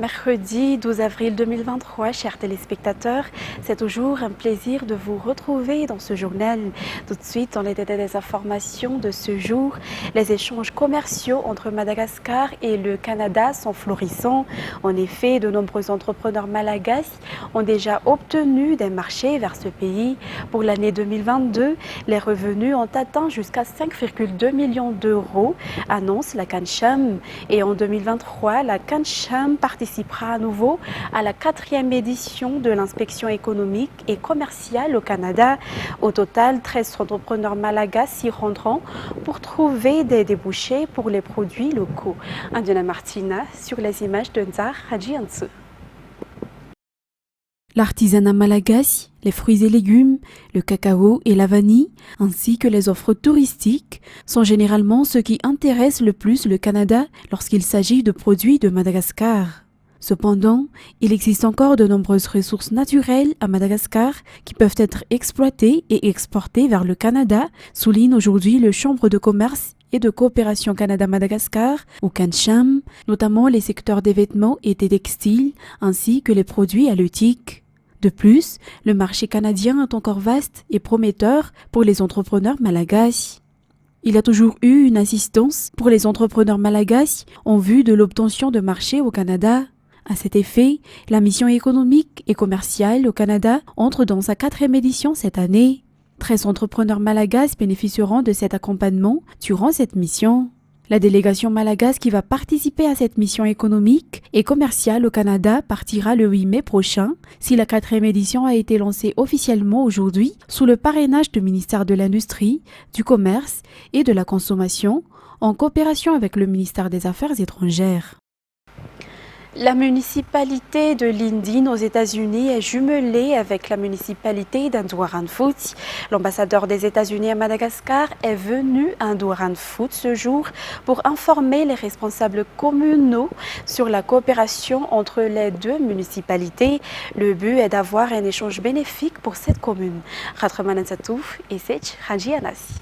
Mercredi 12 avril 2023, chers téléspectateurs, c'est toujours un plaisir de vous retrouver dans ce journal. Tout de suite, on était des informations de ce jour. Les échanges commerciaux entre Madagascar et le Canada sont florissants. En effet, de nombreux entrepreneurs malagasy ont déjà obtenu des marchés vers ce pays. Pour l'année 2022, les revenus ont atteint jusqu'à 5,2 millions d'euros, annonce la CANCHAM. Et en 2023, la CANCHAM participera à nouveau à la 4e édition de l'inspection économique et commerciale au Canada. Au total, 13 entrepreneurs malagasy s'y rendront pour trouver des débouchés pour les produits locaux. Indiana Martina sur les images de Nzar Hadjiansu. L'artisanat malagasy, les fruits et légumes, le cacao et la vanille, ainsi que les offres touristiques, sont généralement ce qui intéresse le plus le Canada lorsqu'il s'agit de produits de Madagascar. Cependant, il existe encore de nombreuses ressources naturelles à Madagascar qui peuvent être exploitées et exportées vers le Canada, souligne aujourd'hui le Chambre de commerce et de coopération Canada-Madagascar, ou CANCHAM, notamment les secteurs des vêtements et des textiles, ainsi que les produits halieutiques. De plus, le marché canadien est encore vaste et prometteur pour les entrepreneurs malagasy. Il y a toujours eu une assistance pour les entrepreneurs malagasy en vue de l'obtention de marchés au Canada. À cet effet, la mission économique et commerciale au Canada entre dans sa 4e édition cette année. 13 entrepreneurs malagasy bénéficieront de cet accompagnement durant cette mission. La délégation malagasy qui va participer à cette mission économique et commerciale au Canada partira le 8 mai prochain si la 4e édition a été lancée officiellement aujourd'hui sous le parrainage du ministère de l'Industrie, du Commerce et de la Consommation en coopération avec le ministère des Affaires étrangères. La municipalité de Lindin aux États-Unis est jumelée avec la municipalité d'Indouaranfoot. L'ambassadeur des États-Unis à Madagascar est venu à Indouaranfoot ce jour pour informer les responsables communaux sur la coopération entre les deux municipalités. Le but est d'avoir un échange bénéfique pour cette commune. Ratraman Satouf et Sech Hadjianasi.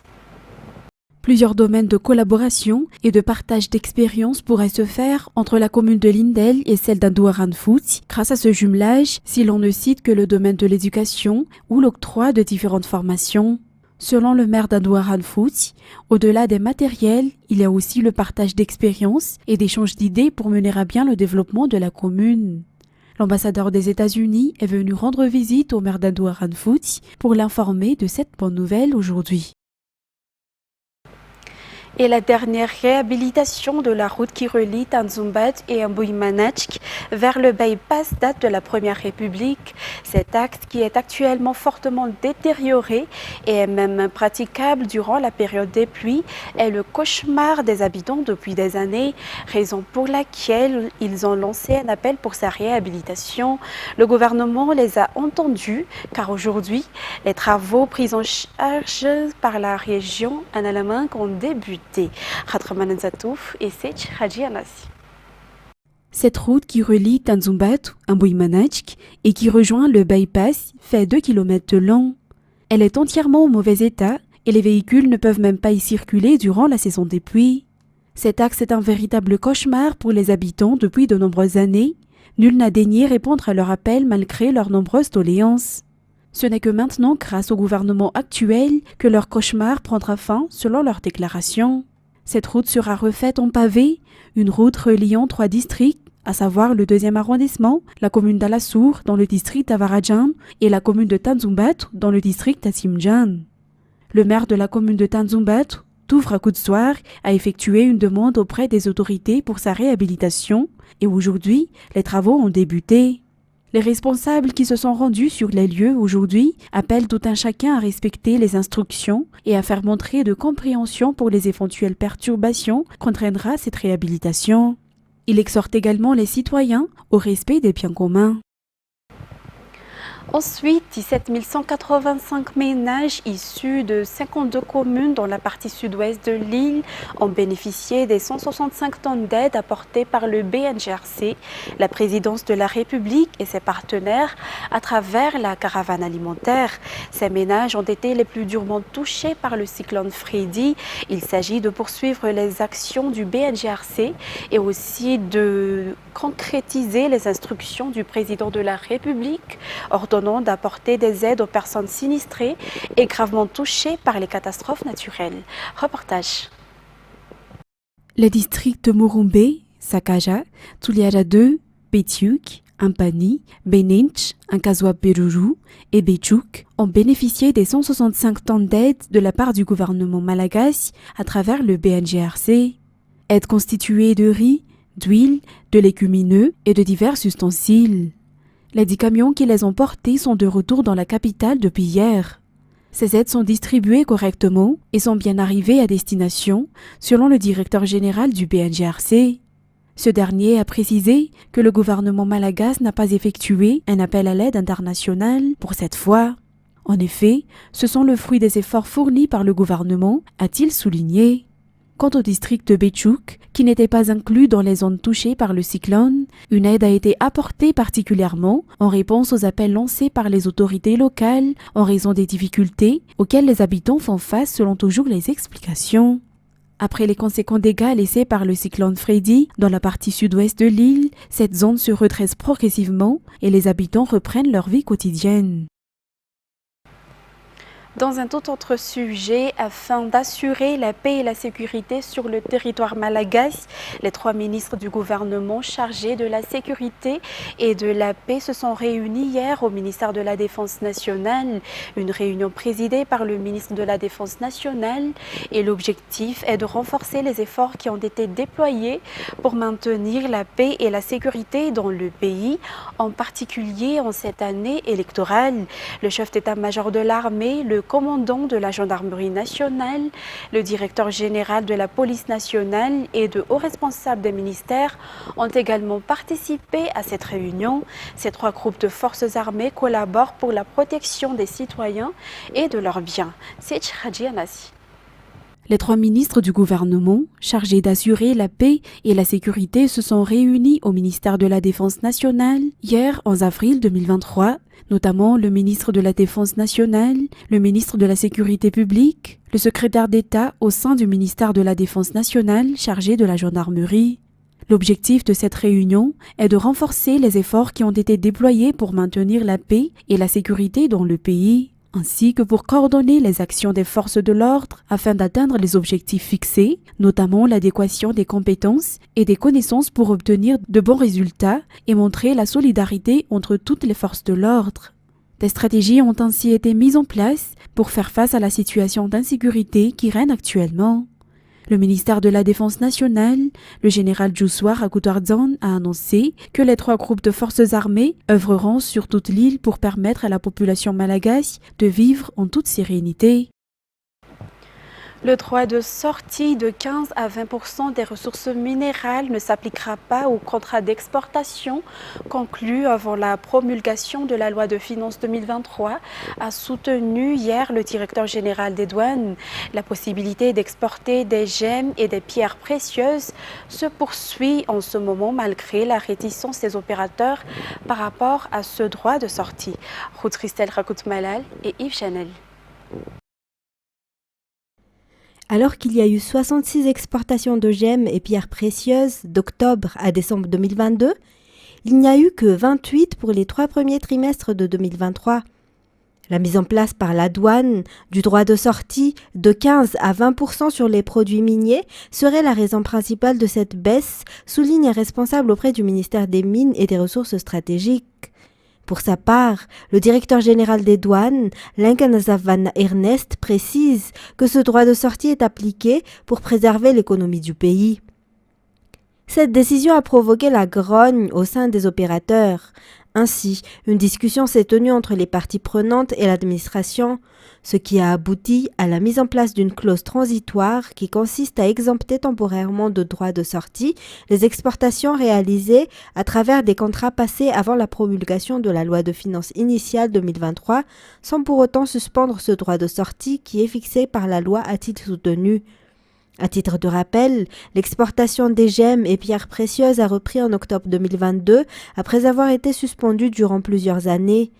Plusieurs domaines de collaboration et de partage d'expériences pourraient se faire entre la commune de Lindel et celle d'Indouaranfoot grâce à ce jumelage, si l'on ne cite que le domaine de l'éducation ou l'octroi de différentes formations. Selon le maire d'Indouaranfoot, au-delà des matériels, il y a aussi le partage d'expériences et d'échanges d'idées pour mener à bien le développement de la commune. L'ambassadeur des États-Unis est venu rendre visite au maire d'Indouaranfoot pour l'informer de cette bonne nouvelle aujourd'hui. Et la dernière réhabilitation de la route qui relie Tanzumbat et Mbuimanachk vers le bypass date de la Première République. Cet axe qui est actuellement fortement détérioré et est même impraticable durant la période des pluies est le cauchemar des habitants depuis des années, raison pour laquelle ils ont lancé un appel pour sa réhabilitation. Le gouvernement les a entendus car aujourd'hui, les travaux pris en charge par la région Analamink ont débuté. Cette route qui relie Tanzumbat à Mbuimanachk et qui rejoint le bypass fait 2 km de long. Elle est entièrement au mauvais état et les véhicules ne peuvent même pas y circuler durant la saison des pluies. Cet axe est un véritable cauchemar pour les habitants depuis de nombreuses années. Nul n'a daigné répondre à leur appel malgré leurs nombreuses doléances. Ce n'est que maintenant, grâce au gouvernement actuel, que leur cauchemar prendra fin selon leur déclaration. Cette route sera refaite en pavé, une route reliant 3 districts, à savoir le 2e arrondissement, la commune d'Alassour dans le district d'Avaradjan et la commune de Tanzumbat dans le district d'Assimjan. Le maire de la commune de Tanzumbat, Toufra Koutsouar, a effectué une demande auprès des autorités pour sa réhabilitation et aujourd'hui, les travaux ont débuté. Les responsables qui se sont rendus sur les lieux aujourd'hui appellent tout un chacun à respecter les instructions et à faire montrer de compréhension pour les éventuelles perturbations qu'entraînera cette réhabilitation. Il exhorte également les citoyens au respect des biens communs. Ensuite, 17 185 ménages issus de 52 communes dans la partie sud-ouest de l'île ont bénéficié des 165 tonnes d'aide apportées par le BNGRC, la présidence de la République et ses partenaires à travers la caravane alimentaire. Ces ménages ont été les plus durement touchés par le cyclone Freddy. Il s'agit de poursuivre les actions du BNGRC et aussi de concrétiser les instructions du président de la République ordonnant d'apporter des aides aux personnes sinistrées et gravement touchées par les catastrophes naturelles. Reportage. Les districts de Murumbe, Sakaja, Tuliara 2, Betiuk, Ampani, Beninch, Ankazwa Beruru et Betchouk ont bénéficié des 165 tonnes d'aide de la part du gouvernement malagasy à travers le BNGRC. Aide constituée de riz, d'huile, de légumineux et de divers ustensiles. Les 10 camions qui les ont portés sont de retour dans la capitale depuis hier. Ces aides sont distribuées correctement et sont bien arrivées à destination, selon le directeur général du BNGRC. Ce dernier a précisé que le gouvernement malagasy n'a pas effectué un appel à l'aide internationale pour cette fois. En effet, ce sont le fruit des efforts fournis par le gouvernement, a-t-il souligné. Quant au district de Betchouk, qui n'était pas inclus dans les zones touchées par le cyclone, une aide a été apportée particulièrement en réponse aux appels lancés par les autorités locales en raison des difficultés auxquelles les habitants font face selon toujours les explications. Après les conséquents dégâts laissés par le cyclone Freddy dans la partie sud-ouest de l'île, cette zone se redresse progressivement et les habitants reprennent leur vie quotidienne. Dans un tout autre sujet, afin d'assurer la paix et la sécurité sur le territoire malagasy, les 3 ministres du gouvernement chargés de la sécurité et de la paix se sont réunis hier au ministère de la Défense nationale. Une réunion présidée par le ministre de la Défense nationale et l'objectif est de renforcer les efforts qui ont été déployés pour maintenir la paix et la sécurité dans le pays, en particulier en cette année électorale. Le chef d'état-major de l'armée, le commandant de la gendarmerie nationale, le directeur général de la police nationale et de hauts responsables des ministères ont également participé à cette réunion. Ces 3 groupes de forces armées collaborent pour la protection des citoyens et de leurs biens. C'est Hadji Anassi. Les 3 ministres du gouvernement, chargés d'assurer la paix et la sécurité, se sont réunis au ministère de la Défense nationale hier 11 avril 2023, notamment le ministre de la Défense nationale, le ministre de la Sécurité publique, le secrétaire d'État au sein du ministère de la Défense nationale chargé de la gendarmerie. L'objectif de cette réunion est de renforcer les efforts qui ont été déployés pour maintenir la paix et la sécurité dans le pays, ainsi que pour coordonner les actions des forces de l'ordre afin d'atteindre les objectifs fixés, notamment l'adéquation des compétences et des connaissances pour obtenir de bons résultats et montrer la solidarité entre toutes les forces de l'ordre. Des stratégies ont ainsi été mises en place pour faire face à la situation d'insécurité qui règne actuellement. Le ministère de la Défense nationale, le général Joshua Rakutarzan, a annoncé que les 3 groupes de forces armées œuvreront sur toute l'île pour permettre à la population malagasy de vivre en toute sérénité. Le droit de sortie de 15 à 20% des ressources minérales ne s'appliquera pas aux contrats d'exportation conclus avant la promulgation de la loi de finances 2023, a soutenu hier le directeur général des douanes. La possibilité d'exporter des gemmes et des pierres précieuses se poursuit en ce moment malgré la réticence des opérateurs par rapport à ce droit de sortie. Ruth Christelle Rakout-Malal et Yves Chanel. Alors qu'il y a eu 66 exportations de gemmes et pierres précieuses d'octobre à décembre 2022, il n'y a eu que 28 pour les 3 premiers trimestres de 2023. La mise en place par la douane du droit de sortie de 15 à 20% sur les produits miniers serait la raison principale de cette baisse, souligne un responsable auprès du ministère des Mines et des Ressources stratégiques. Pour sa part, le directeur général des douanes, Linkanazavana Ernest, précise que ce droit de sortie est appliqué pour préserver l'économie du pays. Cette décision a provoqué la grogne au sein des opérateurs. Ainsi, une discussion s'est tenue entre les parties prenantes et l'administration, ce qui a abouti à la mise en place d'une clause transitoire qui consiste à exempter temporairement de droit de sortie les exportations réalisées à travers des contrats passés avant la promulgation de la loi de finances initiale 2023, sans pour autant suspendre ce droit de sortie qui est fixé par la loi, a-t-il soutenu. À titre de rappel, l'exportation des gemmes et pierres précieuses a repris en octobre 2022 après avoir été suspendue durant plusieurs années.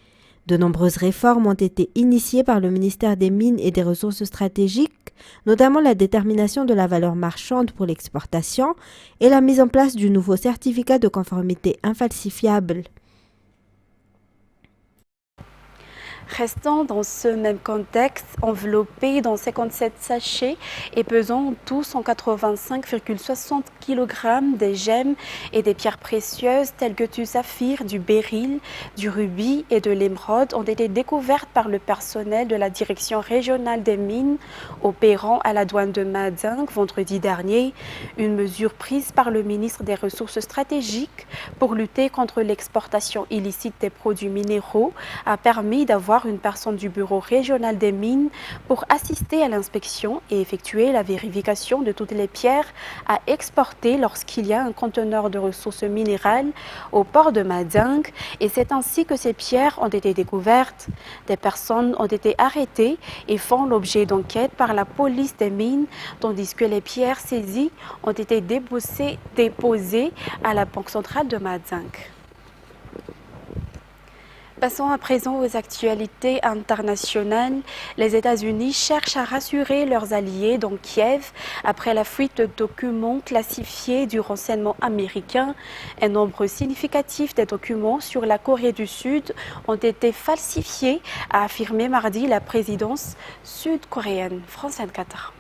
De nombreuses réformes ont été initiées par le ministère des Mines et des Ressources stratégiques notamment la détermination de la valeur marchande pour l'exportation et la mise en place du nouveau certificat de conformité infalsifiable. Restant dans ce même contexte, enveloppé dans 57 sachets et pesant en tout 185,60 kg des gemmes et des pierres précieuses telles que du saphir, du béryl, du rubis et de l'émeraude ont été découvertes par le personnel de la direction régionale des mines opérant à la douane de Madingue vendredi dernier, une mesure prise par le ministre des Ressources stratégiques pour lutter contre l'exportation illicite des produits minéraux a permis d'avoir une personne du bureau régional des mines pour assister à l'inspection et effectuer la vérification de toutes les pierres à exporter lorsqu'il y a un conteneur de ressources minérales au port de Madingue, et c'est ainsi que ces pierres ont été découvertes. Des personnes ont été arrêtées et font l'objet d'enquêtes par la police des mines, tandis que les pierres saisies ont été déposées à la Banque centrale de Madingue. Passons à présent aux actualités internationales. Les États-Unis cherchent à rassurer leurs alliés dans Kiev après la fuite de documents classifiés du renseignement américain. Un nombre significatif des documents sur la Corée du Sud ont été falsifiés, a affirmé mardi la présidence sud-coréenne. France 24.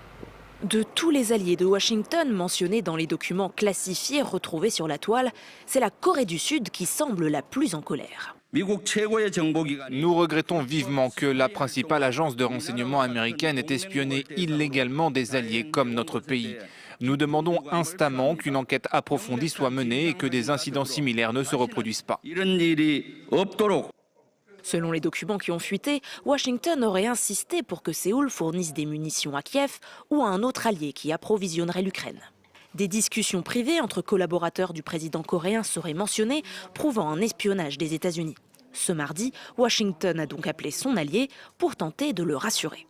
De tous les alliés de Washington mentionnés dans les documents classifiés retrouvés sur la toile, c'est la Corée du Sud qui semble la plus en colère. Nous regrettons vivement que la principale agence de renseignement américaine ait espionné illégalement des alliés comme notre pays. Nous demandons instamment qu'une enquête approfondie soit menée et que des incidents similaires ne se reproduisent pas. Selon les documents qui ont fuité, Washington aurait insisté pour que Séoul fournisse des munitions à Kiev ou à un autre allié qui approvisionnerait l'Ukraine. Des discussions privées entre collaborateurs du président coréen seraient mentionnées, prouvant un espionnage des États-Unis. Ce mardi, Washington a donc appelé son allié pour tenter de le rassurer.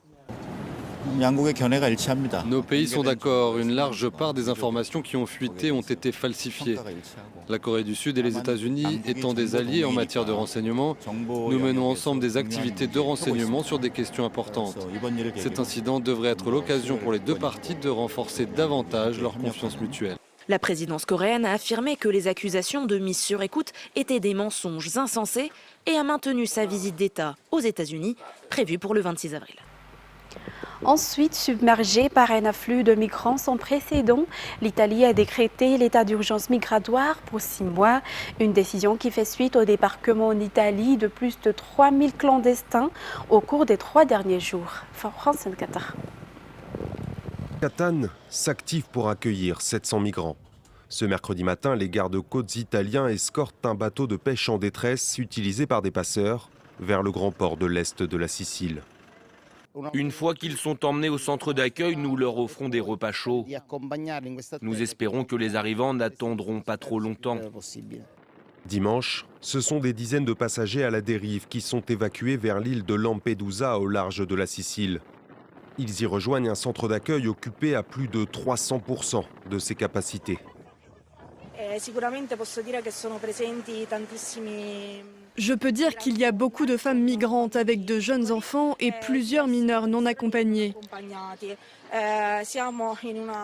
Nos pays sont d'accord. Une large part des informations qui ont fuité ont été falsifiées. La Corée du Sud et les États-Unis étant des alliés en matière de renseignement, nous menons ensemble des activités de renseignement sur des questions importantes. Cet incident devrait être l'occasion pour les deux parties de renforcer davantage leur confiance mutuelle. La présidence coréenne a affirmé que les accusations de mise sur écoute étaient des mensonges insensés et a maintenu sa visite d'État aux États-Unis, prévue pour le 26 avril. Ensuite, submergée par un afflux de migrants sans précédent, l'Italie a décrété l'état d'urgence migratoire pour 6 mois, une décision qui fait suite au débarquement en Italie de plus de 3000 clandestins au cours des 3 derniers jours. France 24. Catane s'active pour accueillir 700 migrants. Ce mercredi matin, les gardes-côtes italiens escortent un bateau de pêche en détresse utilisé par des passeurs vers le grand port de l'est de la Sicile. Une fois qu'ils sont emmenés au centre d'accueil, nous leur offrons des repas chauds. Nous espérons que les arrivants n'attendront pas trop longtemps. Dimanche, ce sont des dizaines de passagers à la dérive qui sont évacués vers l'île de Lampedusa au large de la Sicile. Ils y rejoignent un centre d'accueil occupé à plus de 300% de ses capacités. Je peux dire qu'il y a beaucoup de femmes migrantes avec de jeunes enfants et plusieurs mineurs non accompagnés.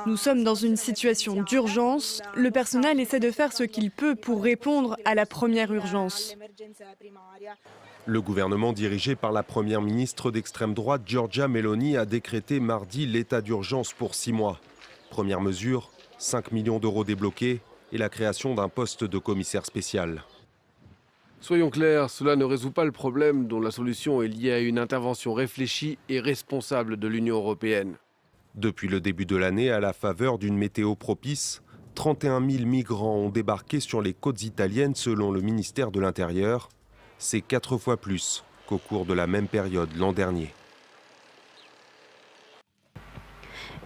Nous sommes dans une situation d'urgence. Le personnel essaie de faire ce qu'il peut pour répondre à la première urgence. Le gouvernement dirigé par la première ministre d'extrême droite, Giorgia Meloni, a décrété mardi l'état d'urgence pour 6 mois. Première mesure, 5 millions d'euros débloqués et la création d'un poste de commissaire spécial. Soyons clairs, cela ne résout pas le problème dont la solution est liée à une intervention réfléchie et responsable de l'Union européenne. Depuis le début de l'année, à la faveur d'une météo propice, 31 000 migrants ont débarqué sur les côtes italiennes selon le ministère de l'Intérieur. C'est 4 fois plus qu'au cours de la même période l'an dernier.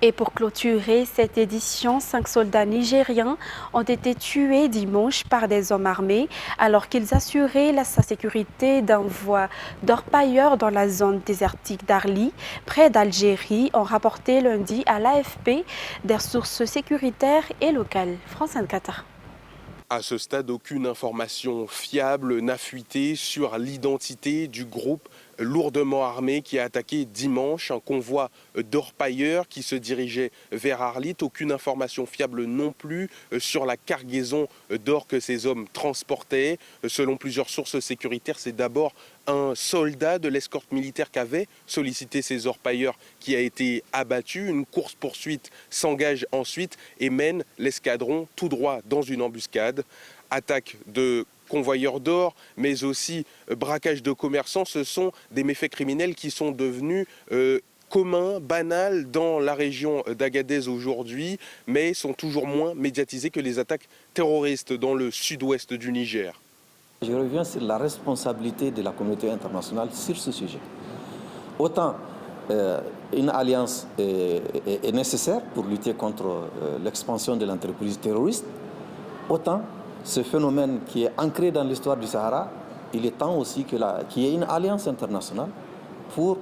Et pour clôturer cette édition, 5 soldats nigériens ont été tués dimanche par des hommes armés alors qu'ils assuraient la sécurité d'un voie d'orpailleurs dans la zone désertique d'Arli, près d'Algérie, ont rapporté lundi à l'AFP des sources sécuritaires et locales. France 24. À ce stade, aucune information fiable n'a fuité sur l'identité du groupe lourdement armé qui a attaqué dimanche un convoi d'orpailleurs qui se dirigeait vers Arlit. Aucune information fiable non plus sur la cargaison d'or que ces hommes transportaient. Selon plusieurs sources sécuritaires, c'est d'abord un soldat de l'escorte militaire qu'avait sollicité ces orpailleurs qui a été abattu. Une course-poursuite s'engage ensuite et mène l'escadron tout droit dans une embuscade. Attaque de convoyeurs d'or, mais aussi braquage de commerçants, ce sont des méfaits criminels qui sont devenus communs, banals dans la région d'Agadez aujourd'hui, mais sont toujours moins médiatisés que les attaques terroristes dans le sud-ouest du Niger. Je reviens sur la responsabilité de la communauté internationale sur ce sujet. Autant une alliance est nécessaire pour lutter contre l'expansion de l'entreprise terroriste, autant ce phénomène qui est ancré dans l'histoire du Sahara, il est temps aussi qu'il y ait une alliance internationale pour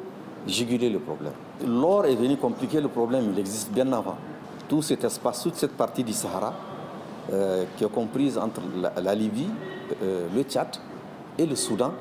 juguler le problème. L'or est venu compliquer le problème, il existe bien avant. Tout cet espace, toute cette partie du Sahara, qui est comprise entre la Libye, le Tchad et le Soudan,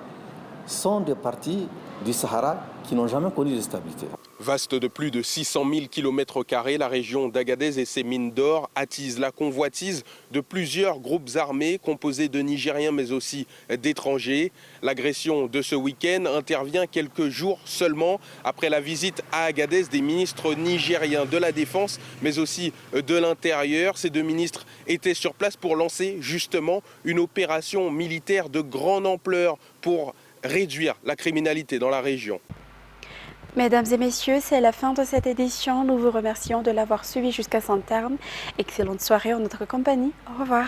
sont des parties du Sahara qui n'ont jamais connu de stabilité. Vaste de plus de 600 000 km², la région d'Agadez et ses mines d'or attisent la convoitise de plusieurs groupes armés composés de Nigériens mais aussi d'étrangers. L'agression de ce week-end intervient quelques jours seulement après la visite à Agadez des ministres nigériens de la Défense mais aussi de l'Intérieur. Ces deux ministres étaient sur place pour lancer justement une opération militaire de grande ampleur pour réduire la criminalité dans la région. Mesdames et messieurs, c'est la fin de cette édition. Nous vous remercions de l'avoir suivi jusqu'à son terme. Excellente soirée en notre compagnie. Au revoir.